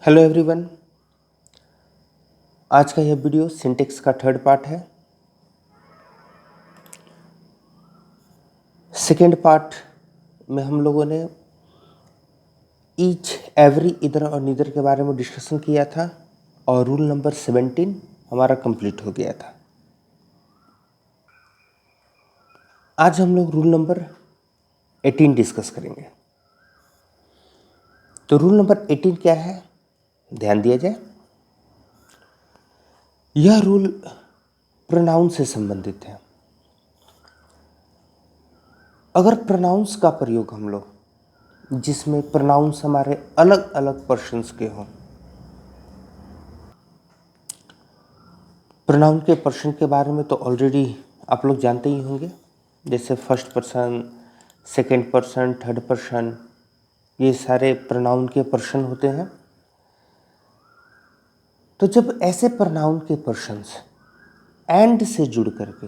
Hello everyone. आज का यह वीडियो सिंटेक्स का थर्ड पार्ट है। सेकेंड पार्ट में हम लोगों ने ईच, एवरी, इधर और नीदर के बारे में डिस्कशन किया था और रूल नंबर 17 हमारा कंप्लीट हो गया था। आज हम लोग रूल नंबर 18 डिस्कस करेंगे। तो रूल नंबर 18 क्या है, ध्यान दिया जाए। यह रूल प्रोनाउन से संबंधित है। अगर प्रोनाउंस का प्रयोग हम लोग जिसमें प्रोनाउंस हमारे अलग अलग पर्सन्स के हों, प्रोनाउन के पर्सन के बारे में तो ऑलरेडी आप लोग जानते ही होंगे, जैसे first person, second person, third person, ये सारे प्रोनाउन के पर्सन होते हैं। तो जब ऐसे प्रोनाउन के पर्सन्स एंड से जुड़ करके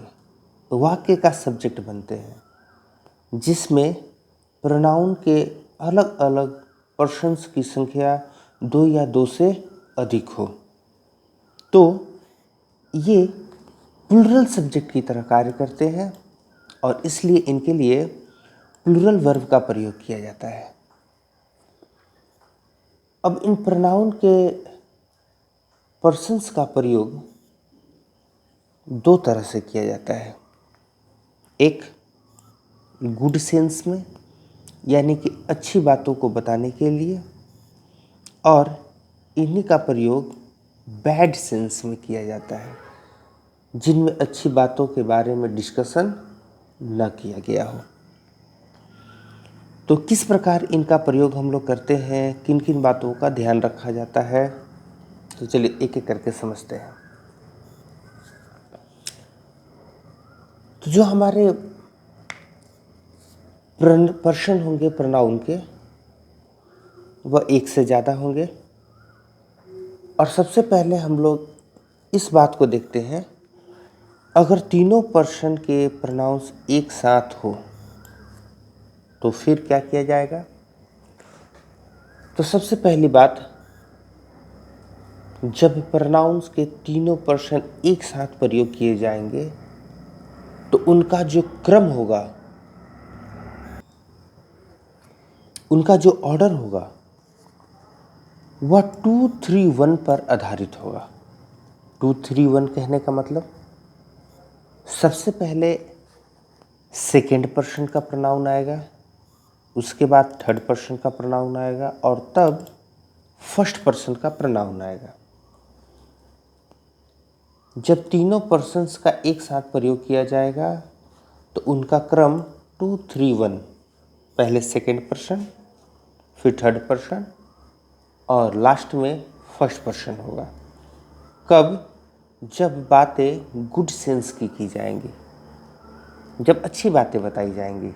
वाक्य का सब्जेक्ट बनते हैं, जिसमें प्रोनाउन के अलग अलग पर्सन्स की संख्या 2 या 2 से अधिक हो, तो ये प्लूरल सब्जेक्ट की तरह कार्य करते हैं और इसलिए इनके लिए प्लूरल वर्ब का प्रयोग किया जाता है। अब इन प्रोनाउन के पर्सन्स का प्रयोग 2 तरह से किया जाता है। एक गुड सेंस में, यानी कि अच्छी बातों को बताने के लिए, और इन्हीं का प्रयोग बैड सेंस में किया जाता है, जिनमें अच्छी बातों के बारे में डिस्कशन न किया गया हो। तो किस प्रकार इनका प्रयोग हम लोग करते हैं, किन किन बातों का ध्यान रखा जाता है, तो चलिए एक एक करके समझते हैं। तो जो हमारे पर्सन होंगे प्रोनाउन के, वह एक से ज़्यादा होंगे। और सबसे पहले हम लोग इस बात को देखते हैं, अगर तीनों पर्सन के प्रोनाउंस एक साथ हो तो फिर क्या किया जाएगा। तो सबसे पहली बात, जब प्रोनाउंस के तीनों पर्सन एक साथ प्रयोग किए जाएंगे तो उनका जो क्रम होगा, उनका जो ऑर्डर होगा, वह 2, 3, 1 पर आधारित होगा। 2, 3, 1 कहने का मतलब, सबसे पहले सेकेंड पर्सन का प्रोनाउन आएगा, उसके बाद थर्ड पर्सन का प्रोनाउन आएगा और तब फर्स्ट पर्सन का प्रोनाउन आएगा। जब तीनों पर्सन्स का एक साथ प्रयोग किया जाएगा तो उनका क्रम 2, 3, 1, पहले सेकेंड पर्सन, फिर थर्ड पर्सन और लास्ट में फर्स्ट पर्सन होगा। कब? जब बातें गुड सेंस की जाएंगी, जब अच्छी बातें बताई जाएंगी।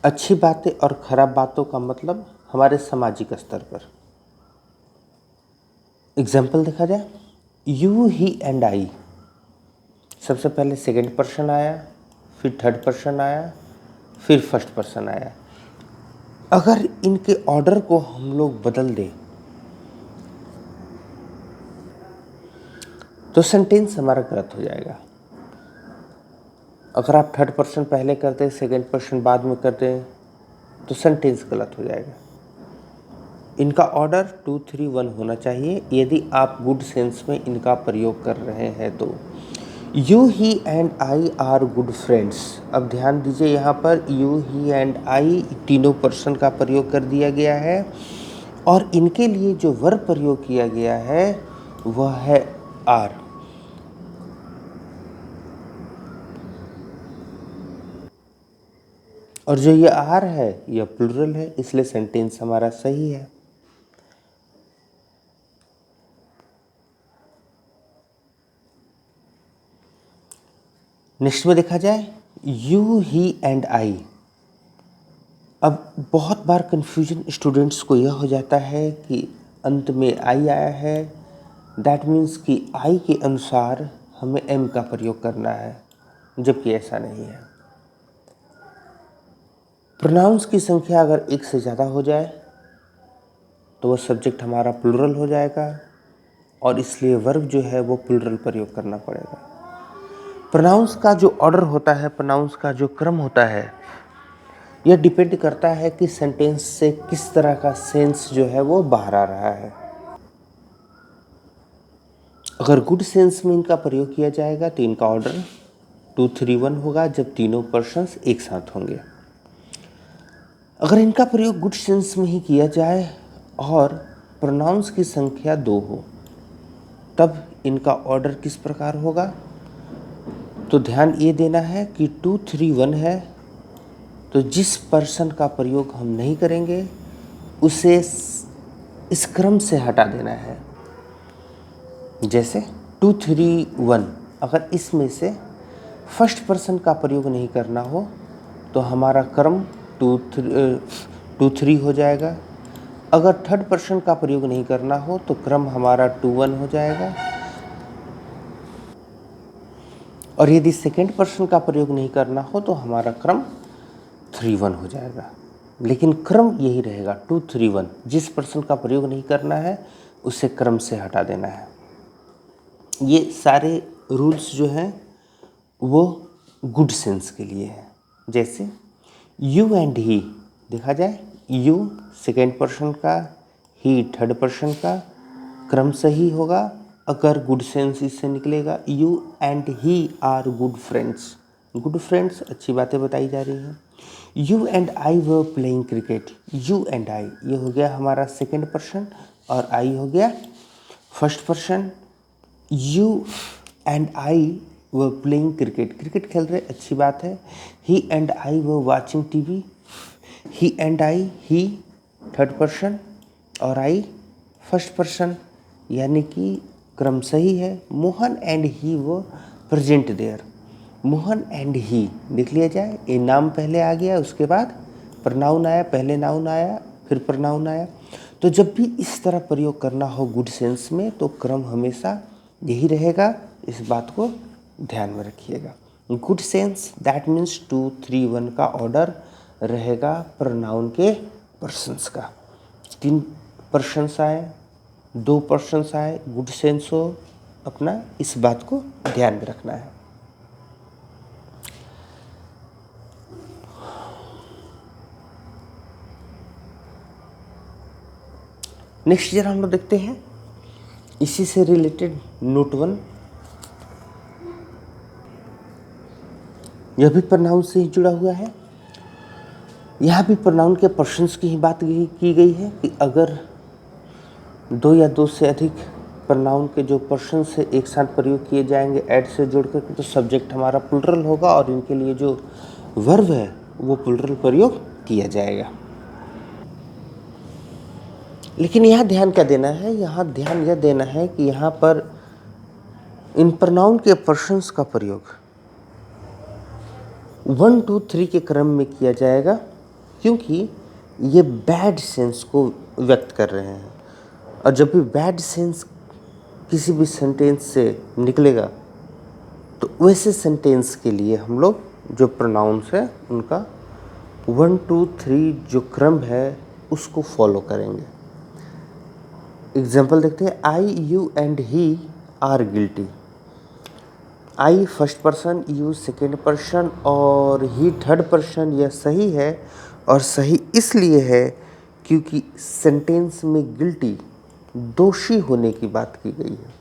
अच्छी बातें और खराब बातों का मतलब हमारे सामाजिक स्तर पर। एग्जाम्पल देखा जाए, यू, ही एंड आई, सबसे पहले सेकेंड पर्सन आया, फिर थर्ड पर्सन आया, फिर फर्स्ट पर्सन आया। अगर इनके ऑर्डर को हम लोग बदल दें तो सेंटेंस हमारा गलत हो जाएगा। अगर आप थर्ड पर्सन पहले करते, सेकेंड पर्सन बाद में करते, तो सेंटेंस गलत हो जाएगा। इनका ऑर्डर 2, 3, 1 होना चाहिए यदि आप गुड सेंस में इनका प्रयोग कर रहे हैं तो। You, he and I R good friends. अब ध्यान दीजिए, यहाँ पर यू, ही एंड आई तीनों पर्सन का प्रयोग कर दिया गया है और इनके लिए जो वर्ब प्रयोग किया गया है वह है आर। और जो ये आर है यह प्लूरल है, इसलिए सेंटेंस हमारा सही है। नेक्स्ट में देखा जाए, यू, ही एंड आई। अब बहुत बार कन्फ्यूजन स्टूडेंट्स को यह हो जाता है कि अंत में आई आया है, दैट मीन्स कि आई के अनुसार हमें एम का प्रयोग करना है, जबकि ऐसा नहीं है। प्रोनाउंस की संख्या अगर एक से ज़्यादा हो जाए तो वो सब्जेक्ट हमारा प्लूरल हो जाएगा और इसलिए वर्ब जो है वो प्लूरल प्रयोग करना पड़ेगा। प्रोनाउंस का जो ऑर्डर होता है, प्रोनाउंस का जो क्रम होता है, यह डिपेंड करता है कि सेंटेंस से किस तरह का सेंस जो है वो बाहर आ रहा है। अगर गुड सेंस में इनका प्रयोग किया जाएगा तो इनका ऑर्डर 2, 3, 1 होगा जब तीनों पर्सन्स एक साथ होंगे। अगर इनका प्रयोग गुड सेंस में ही किया जाए और प्रोनाउंस की संख्या 2 हो, तब इनका ऑर्डर किस प्रकार होगा? तो ध्यान ये देना है कि 2, 3, 1 है, तो जिस पर्सन का प्रयोग हम नहीं करेंगे उसे इस क्रम से हटा देना है। जैसे 2, 3, 1, अगर इसमें से फर्स्ट पर्सन का प्रयोग नहीं करना हो तो हमारा क्रम 2, 3 हो जाएगा। अगर थर्ड पर्सन का प्रयोग नहीं करना हो तो क्रम हमारा 2, 1 हो जाएगा। और यदि सेकेंड पर्सन का प्रयोग नहीं करना हो तो हमारा क्रम 3, 1 हो जाएगा। लेकिन क्रम यही रहेगा 2, 3, 1। जिस पर्सन का प्रयोग नहीं करना है उसे क्रम से हटा देना है। ये सारे रूल्स जो हैं वो गुड सेंस के लिए है। जैसे यू एंड ही, देखा जाए यू सेकेंड पर्सन का, ही थर्ड पर्सन का, क्रम सही होगा अगर गुड सेंस इससे निकलेगा। You and he are good friends. Good friends, अच्छी बातें बताई जा रही हैं। You and I were playing cricket. You and I, ये हो गया हमारा सेकेंड पर्सन और आई हो गया first person. You and I were playing cricket, cricket खेल रहे, अच्छी बात है। He and I were watching TV. He and I, he third person और आई फर्स्ट पर्सन, यानी कि क्रम सही है। Mohan and he were present there. Mohan and he लिख लिया जाए, ये नाम पहले आ गया, उसके बाद प्रनाउन आया, पहले नाउन आया फिर प्रनाउन आया। तो जब भी इस तरह प्रयोग करना हो गुड सेंस में तो क्रम हमेशा यही रहेगा, इस बात को ध्यान में रखिएगा। गुड सेंस दैट मीन्स 2, 3, 1 का ऑर्डर रहेगा प्रनाउन के पर्सन्स का। 3 पर्सन्स आए, 2 पर्सन्स आए, गुड सेंस हो, अपना इस बात को ध्यान में रखना है। नेक्स्ट जरा हम लोग देखते हैं इसी से रिलेटेड नोट 1। यह भी प्रोनाउन से ही जुड़ा हुआ है। यहाँ भी प्रोनाउन के पर्सन्स की ही बात की गई है कि अगर 2 या 2 से अधिक प्रोनाउन के जो पर्सन से एक साथ प्रयोग किए जाएंगे ऐड से जोड़ करके, तो सब्जेक्ट हमारा प्लूरल होगा और इनके लिए जो वर्ब है वो प्लूरल प्रयोग किया जाएगा। लेकिन यहाँ ध्यान क्या देना है? यहाँ ध्यान यह देना है कि यहाँ पर इन प्रोनाउन के पर्सन्स का प्रयोग 1, 2, 3 के क्रम में किया जाएगा, क्योंकि ये बैड सेंस को व्यक्त कर रहे हैं। और जब भी बैड सेंस किसी भी सेंटेंस से निकलेगा तो वैसे सेंटेंस के लिए हम लोग जो प्रोनाउंस है उनका 1, 2, 3 जो क्रम है उसको फॉलो करेंगे। एग्जाम्पल देखते हैं। I, you and he are guilty. I first person, you second person और ही थर्ड पर्सन, यह सही है। और सही इसलिए है क्योंकि सेंटेंस में गिल्टी, दोषी होने की बात की गई है।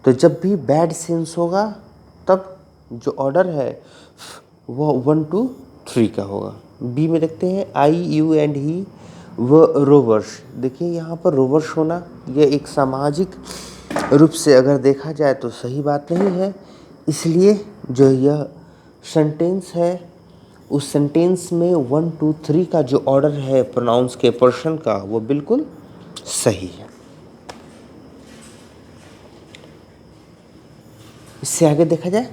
तो जब भी बैड सेंस होगा तब जो ऑर्डर है वह 1, 2, 3 का होगा। बी में देखते हैं। आई, यू एंड ही व रोवर्स। देखिए यहाँ पर रोवर्स होना यह एक सामाजिक रूप से अगर देखा जाए तो सही बात नहीं है, इसलिए जो यह सेंटेंस है उस सेंटेंस में 1, 2, 3 का जो ऑर्डर है प्रोनाउंस के पर्सन का वो बिल्कुल सही है। इससे आगे देखा जाए।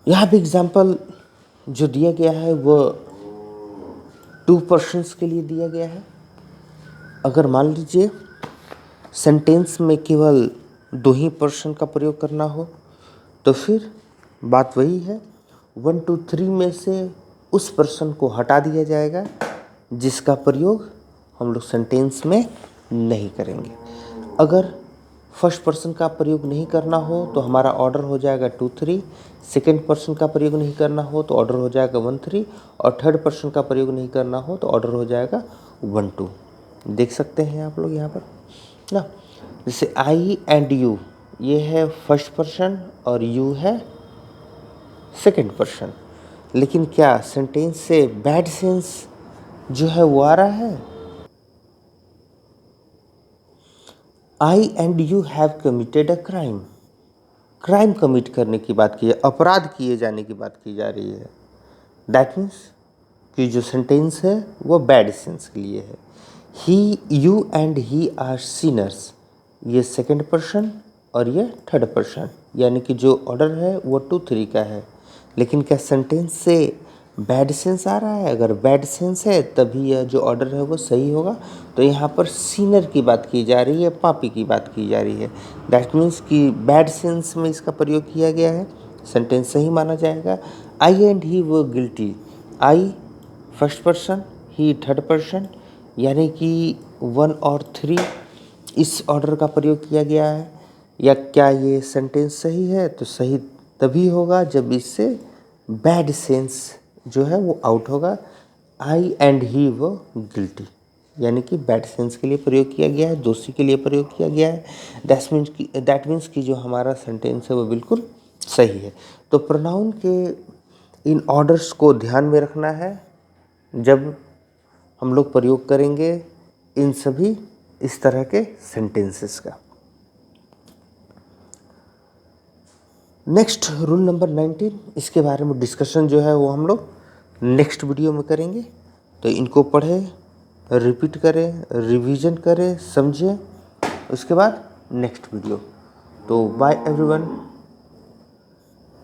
यहाँ भी एग्जाम्पल जो दिया गया है वो 2 पर्सन्स के लिए दिया गया है। अगर मान लीजिए सेंटेंस में केवल 2 ही पर्सन का प्रयोग करना हो तो फिर बात वही है, 1 2 3 में से उस पर्सन को हटा दिया जाएगा जिसका प्रयोग हम लोग सेंटेंस में नहीं करेंगे। अगर फर्स्ट पर्सन का प्रयोग नहीं करना हो तो हमारा ऑर्डर हो जाएगा 2 3, सेकेंड पर्सन का प्रयोग नहीं करना हो तो ऑर्डर हो जाएगा 1 3, और थर्ड पर्सन का प्रयोग नहीं करना हो तो ऑर्डर हो जाएगा 1 2। देख सकते हैं आप लोग यहाँ पर ना, जैसे आई एंड यू, ये है फर्स्ट पर्सन और यू है सेकेंड पर्सन, लेकिन क्या सेंटेंस से बैड सेंस जो है वो आ रहा है? I and you have committed a crime, crime commit करने की बात की है, अपराध किए जाने की बात की जा रही है। दैट मीन्स कि जो सेंटेंस है वो बैड सेंस के लिए है। He, you and he are sinners, ये सेकेंड पर्सन और ये थर्ड पर्सन, यानी कि जो ऑर्डर है वो 2 3 का है, लेकिन क्या सेंटेंस से बैड सेंस आ रहा है? अगर बैड सेंस है तभी यह जो ऑर्डर है वो सही होगा। तो यहाँ पर सिनर की बात की जा रही है, पापी की बात की जा रही है। दैट मीन्स कि बैड सेंस में इसका प्रयोग किया गया है, सेंटेंस सही माना जाएगा। आई एंड ही वो guilty, I first person, he third person, यानी कि 1 और 3 इस ऑर्डर का प्रयोग किया गया है। या क्या ये सेंटेंस सही है? तो सही तभी होगा जब इससे बैड सेंस जो है वो आउट होगा। आई एंड ही वो गिल्टी, यानी कि बैड सेंस के लिए प्रयोग किया गया है, दोषी के लिए प्रयोग किया गया है। दैट मीन्स कि जो हमारा सेंटेंस है वो बिल्कुल सही है। तो प्रोनाउन के इन ऑर्डर्स को ध्यान में रखना है जब हम लोग प्रयोग करेंगे इन सभी इस तरह के सेंटेंसेस का। नेक्स्ट रूल नंबर 19, इसके बारे में डिस्कशन जो है वो हम लोग नेक्स्ट वीडियो में करेंगे। तो इनको पढ़ें, रिपीट करें, रिवीजन करें, समझें, उसके बाद नेक्स्ट वीडियो। तो बाय एवरीवन।